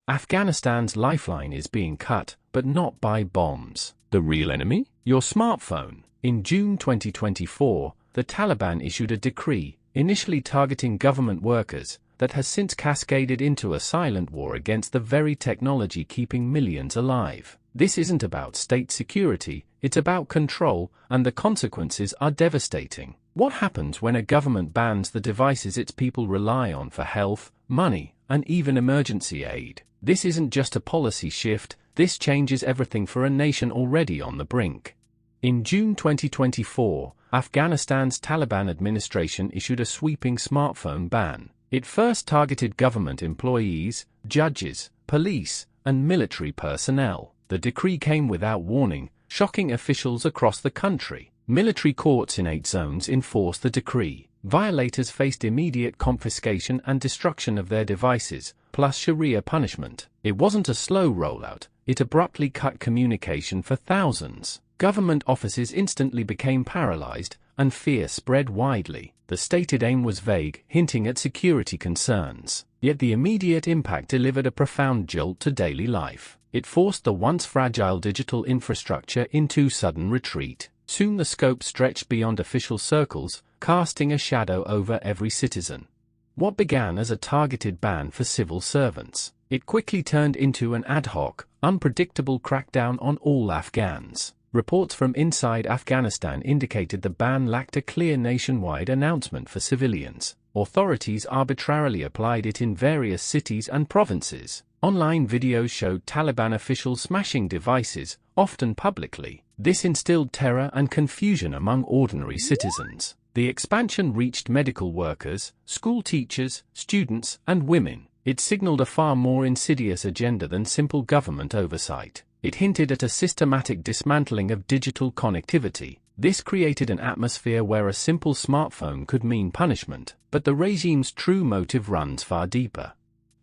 Afghanistan's lifeline is being cut, but not by bombs. The real enemy? Your smartphone. In June 2024, the Taliban issued a decree, initially targeting government workers, that has since cascaded into a silent war against the very technology keeping millions alive. This isn't about state security, it's about control, and the consequences are devastating. What happens when a government bans the devices its people rely on for health, money, and even emergency aid? This isn't just a policy shift, this changes everything for a nation already on the brink. In June 2024, Afghanistan's Taliban administration issued a sweeping smartphone ban. It first targeted government employees, judges, police, and military personnel. The decree came without warning, shocking officials across the country. Military courts in 8 zones enforced the decree. Violators faced immediate confiscation and destruction of their devices, plus Sharia punishment. It wasn't a slow rollout, it abruptly cut communication for thousands. Government offices instantly became paralyzed, and fear spread widely. The stated aim was vague, hinting at security concerns. Yet the immediate impact delivered a profound jolt to daily life. It forced the once fragile digital infrastructure into sudden retreat. Soon the scope stretched beyond official circles, casting a shadow over every citizen. What began as a targeted ban for civil servants, it quickly turned into an ad hoc, unpredictable crackdown on all Afghans. Reports from inside Afghanistan indicated the ban lacked a clear nationwide announcement for civilians. Authorities arbitrarily applied it in various cities and provinces. Online videos showed Taliban officials smashing devices, often publicly. This instilled terror and confusion among ordinary citizens. The expansion reached medical workers, school teachers, students, and women. It signaled a far more insidious agenda than simple government oversight. It hinted at a systematic dismantling of digital connectivity. This created an atmosphere where a simple smartphone could mean punishment, but the regime's true motive runs far deeper.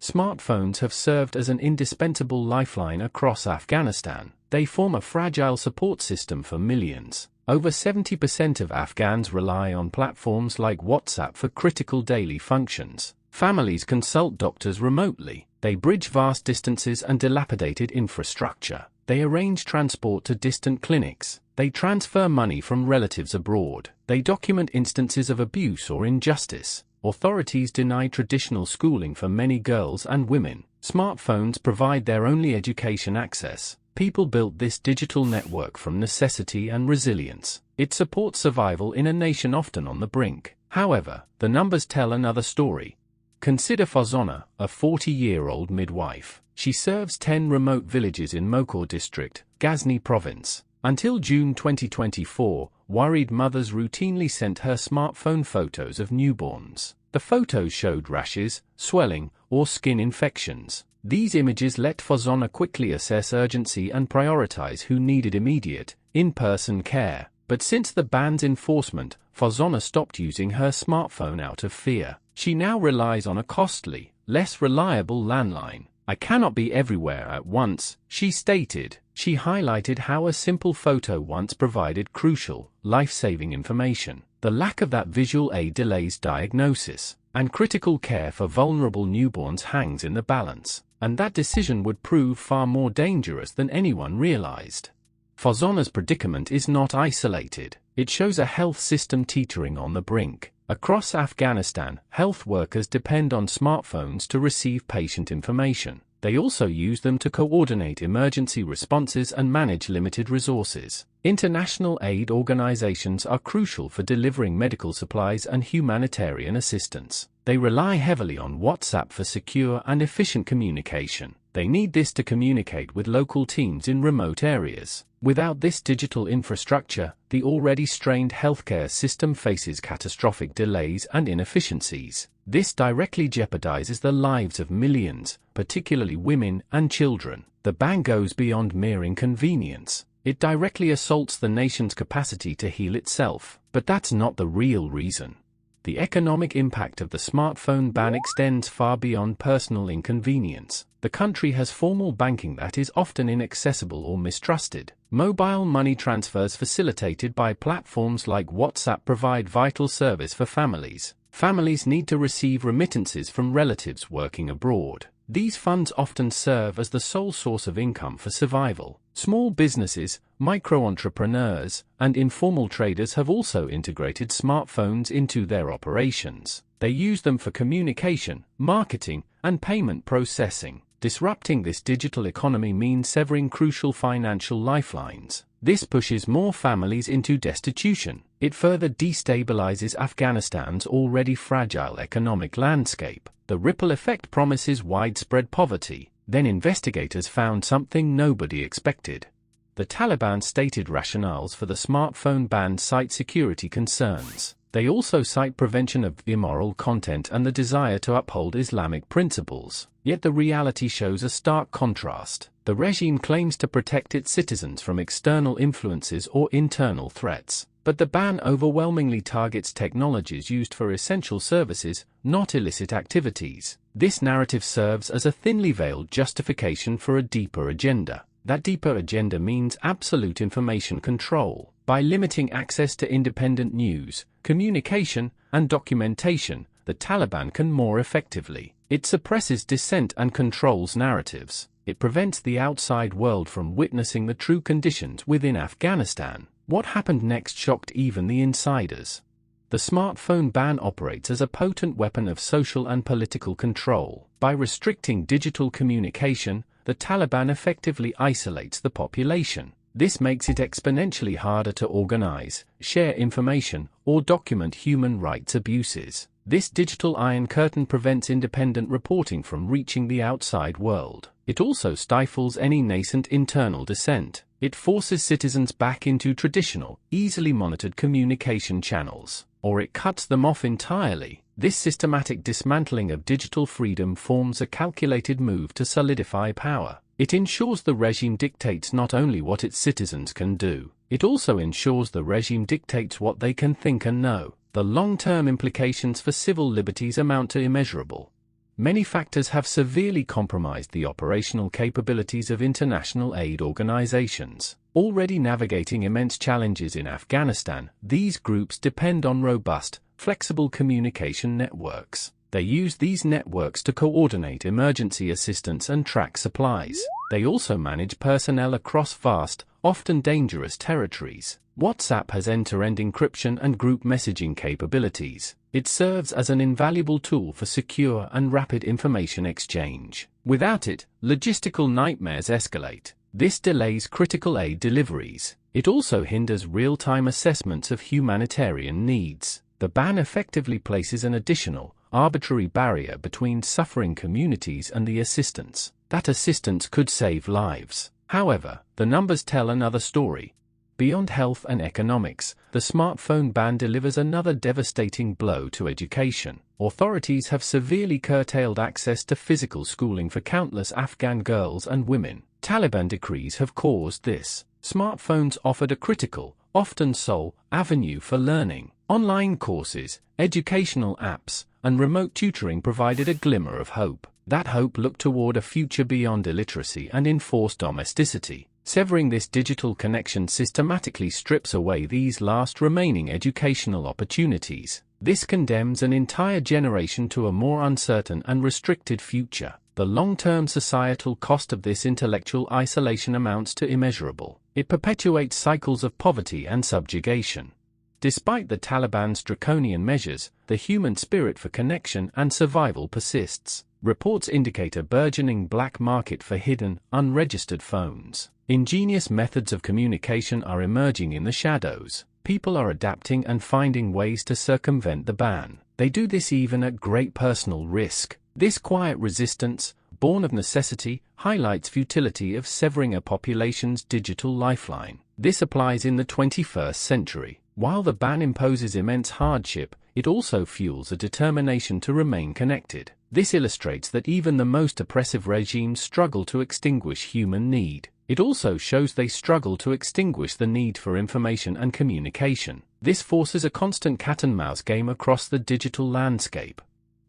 Smartphones have served as an indispensable lifeline across Afghanistan. They form a fragile support system for millions. Over 70% of Afghans rely on platforms like WhatsApp for critical daily functions. Families consult doctors remotely. They bridge vast distances and dilapidated infrastructure. They arrange transport to distant clinics. They transfer money from relatives abroad. They document instances of abuse or injustice. Authorities deny traditional schooling for many girls and women. Smartphones provide their only education access. People built this digital network from necessity and resilience. It supports survival in a nation often on the brink. However, the numbers tell another story. Consider Fazona, a 40-year-old midwife. She serves 10 remote villages in Mokor district, Ghazni province. Until June 2024, worried mothers routinely sent her smartphone photos of newborns. The photos showed rashes, swelling, or skin infections. These images let Fazona quickly assess urgency and prioritize who needed immediate, in-person care. But since the ban's enforcement, Fazona stopped using her smartphone out of fear. She now relies on a costly, less reliable landline. "I cannot be everywhere at once," she stated. She highlighted how a simple photo once provided crucial, life-saving information. The lack of that visual aid delays diagnosis, and critical care for vulnerable newborns hangs in the balance. And that decision would prove far more dangerous than anyone realized. Fazona's predicament is not isolated. It shows a health system teetering on the brink. Across Afghanistan, health workers depend on smartphones to receive patient information. They also use them to coordinate emergency responses and manage limited resources. International aid organizations are crucial for delivering medical supplies and humanitarian assistance. They rely heavily on WhatsApp for secure and efficient communication. They need this to communicate with local teams in remote areas. Without this digital infrastructure, the already strained healthcare system faces catastrophic delays and inefficiencies. This directly jeopardizes the lives of millions, particularly women and children. The ban goes beyond mere inconvenience. It directly assaults the nation's capacity to heal itself. But that's not the real reason. The economic impact of the smartphone ban extends far beyond personal inconvenience. The country has formal banking that is often inaccessible or mistrusted. Mobile money transfers facilitated by platforms like WhatsApp provide vital service for families. Families need to receive remittances from relatives working abroad. These funds often serve as the sole source of income for survival. Small businesses, micro-entrepreneurs, and informal traders have also integrated smartphones into their operations. They use them for communication, marketing, and payment processing. Disrupting this digital economy means severing crucial financial lifelines. This pushes more families into destitution. It further destabilizes Afghanistan's already fragile economic landscape. The ripple effect promises widespread poverty. Then investigators found something nobody expected. The Taliban stated rationales for the smartphone ban cite security concerns. They also cite prevention of immoral content and the desire to uphold Islamic principles. Yet the reality shows a stark contrast. The regime claims to protect its citizens from external influences or internal threats, but the ban overwhelmingly targets technologies used for essential services, not illicit activities. This narrative serves as a thinly veiled justification for a deeper agenda. That deeper agenda means absolute information control. By limiting access to independent news, communication, and documentation, the Taliban can more effectively. It suppresses dissent and controls narratives. It prevents the outside world from witnessing the true conditions within Afghanistan. What happened next shocked even the insiders. The smartphone ban operates as a potent weapon of social and political control. By restricting digital communication, the Taliban effectively isolates the population. This makes it exponentially harder to organize, share information, or document human rights abuses. This digital iron curtain prevents independent reporting from reaching the outside world. It also stifles any nascent internal dissent. It forces citizens back into traditional, easily monitored communication channels, or it cuts them off entirely. This systematic dismantling of digital freedom forms a calculated move to solidify power. It ensures the regime dictates not only what its citizens can do, it also ensures the regime dictates what they can think and know. The long-term implications for civil liberties amount to immeasurable. Many factors have severely compromised the operational capabilities of international aid organizations. Already navigating immense challenges in Afghanistan, these groups depend on robust, flexible communication networks. They use these networks to coordinate emergency assistance and track supplies. They also manage personnel across vast, often dangerous territories. WhatsApp has end-to-end encryption and group messaging capabilities. It serves as an invaluable tool for secure and rapid information exchange. Without it, logistical nightmares escalate. This delays critical aid deliveries. It also hinders real-time assessments of humanitarian needs. The ban effectively places an additional, arbitrary barrier between suffering communities and the assistance. That assistance could save lives. However, the numbers tell another story. Beyond health and economics, the smartphone ban delivers another devastating blow to education. Authorities have severely curtailed access to physical schooling for countless Afghan girls and women. Taliban decrees have caused this. Smartphones offered a critical, often sole, avenue for learning. Online courses, educational apps, and remote tutoring provided a glimmer of hope. That hope looked toward a future beyond illiteracy and enforced domesticity. Severing this digital connection systematically strips away these last remaining educational opportunities. This condemns an entire generation to a more uncertain and restricted future. The long-term societal cost of this intellectual isolation amounts to immeasurable. It perpetuates cycles of poverty and subjugation. Despite the Taliban's draconian measures, the human spirit for connection and survival persists. Reports indicate a burgeoning black market for hidden, unregistered phones. Ingenious methods of communication are emerging in the shadows. People are adapting and finding ways to circumvent the ban. They do this even at great personal risk. This quiet resistance, born of necessity, highlights futility of severing a population's digital lifeline. This applies in the 21st century. While the ban imposes immense hardship, it also fuels a determination to remain connected. This illustrates that even the most oppressive regimes struggle to extinguish human need. It also shows they struggle to extinguish the need for information and communication. This forces a constant cat-and-mouse game across the digital landscape.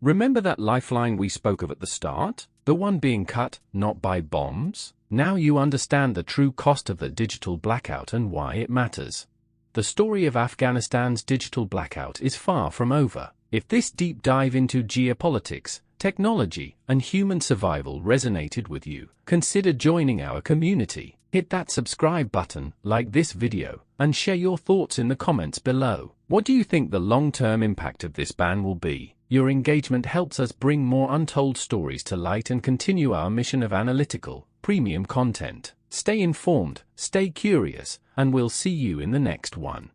Remember that lifeline we spoke of at the start? The one being cut, not by bombs? Now you understand the true cost of the digital blackout and why it matters. The story of Afghanistan's digital blackout is far from over. If this deep dive into geopolitics, technology, and human survival resonated with you, consider joining our community. Hit that subscribe button, like this video, and share your thoughts in the comments below. What do you think the long-term impact of this ban will be? Your engagement helps us bring more untold stories to light and continue our mission of analytical, premium content. Stay informed, stay curious, and we'll see you in the next one.